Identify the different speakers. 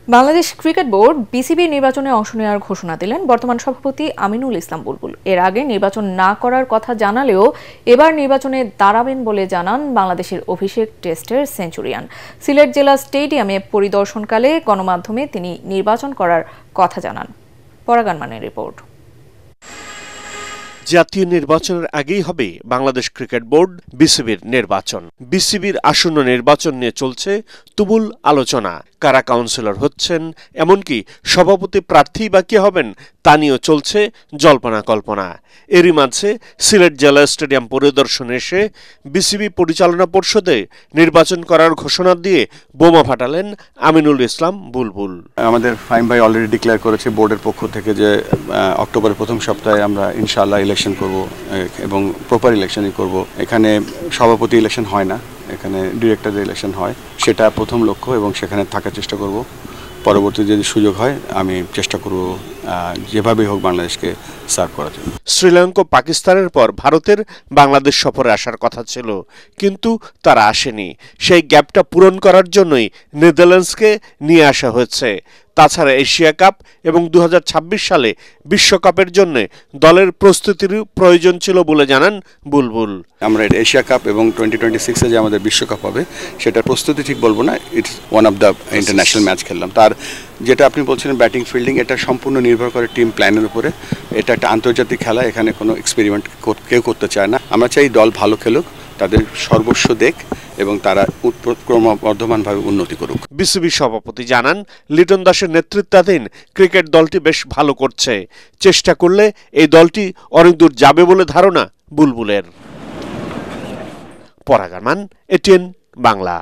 Speaker 1: Bangladesh cricket board BCB নির্বাচনে অংশ নেওয়ার ঘোষণা দিলেন বর্তমান সভাপতি আমিনুল ইসলাম বুলবুল। এর আগে নির্বাচন না করার কথা জানালেও এবার নির্বাচনে দাঁড়াবেন বলে জানান বাংলাদেশের অভিষেক টেস্টের সেঞ্চুরিয়ান। সিলেট জেলা স্টেডিয়ামে পরিদর্শনকালে গণমাধ্যমে তিনি নির্বাচন করার কথা জানান। পরাগান মানের রিপোর্ট।
Speaker 2: জাতীয় নির্বাচনের আগেই হবে বাংলাদেশ ক্রিকেট বোর্ড বিসিবির নির্বাচন। বিসিবির আসন্ন নির্বাচন নিয়ে চলছে তুমুল আলোচনা। কারা কাউন্সিলর হচ্ছেন, এমনকি সভাপতি প্রার্থী বা কে হবেন তা নিয়েও চলছে জল্পনা কল্পনা। এরই মাঝে সিলেট জেলা স্টেডিয়াম পরিদর্শনে এসে বিসিবি পরিচালনা পর্ষদে নির্বাচন করার ঘোষণা দিয়ে বোমা ফাটালেন আমিনুল ইসলাম বুলবুল।
Speaker 3: আমাদের ফাহিম ভাই অলরেডি ডিক্লেয়ার করেছে বোর্ডের পক্ষ থেকে যে অক্টোবরের প্রথম সপ্তাহে আমরা ইনশাআল্লাহ ইলেকশন করব এবং প্রপার ইলেকশনই করব। এখানে সভাপতি ইলেকশন হয় না, এখানে ডিরেক্টর ইলেকশন হয়, সেটা প্রথম লক্ষ্য এবং সেখানে থাকার চেষ্টা করব। পরবর্তী যদি সুযোগ হয় আমি চেষ্টা করব যেভাবেই হোক বাংলাদেশকে সার্ভ করার জন্য।
Speaker 2: শ্রীলঙ্কা পাকিস্তানের পর ভারতের বাংলাদেশ সফরে আসার কথা ছিল, কিন্তু তারা আসেনি। সেই গ্যাপটা পূরণ করার জন্যই নেদারল্যান্ডসকে নিয়ে আসা হয়েছে। তাছাড়া এশিয়া কাপ এবং 2026 সালে বিশ্বকাপের জন্য দলের প্রস্তুতির প্রয়োজন ছিল বলে জানান বুলবুল।
Speaker 3: আমরা এশিয়া কাপ এবং 2026-এ যে আমাদের বিশ্বকাপ হবে সেটার প্রস্তুতি ঠিক বলবো না, it's one of the international match খেললাম। তার যেটা আপনি বলছিলেন ব্যাটিং ফিল্ডিং, এটা সম্পূর্ণ নির্ভর করে টিম প্ল্যানের উপরে। এটা একটা আন্তর্জাতিক খেলা, এখানে কোনো এক্সপেরিমেন্ট কেউ করতে চায় না। আমরা চাই দল ভালো খেলুক, তাদের সর্বস্ব দেখ এবং তারা ক্রমবর্ধমানভাবে উন্নতি করুক।
Speaker 2: বিসিবি সভাপতি জানান, লিটন দাসের নেতৃত্বাধীন ক্রিকেট দলটি বেশ ভালো করছে। চেষ্টা করলে এই দলটি অনেক দূর যাবে বলে ধারণা বুলবুলের। পরাগান মান, এটিএন বাংলা।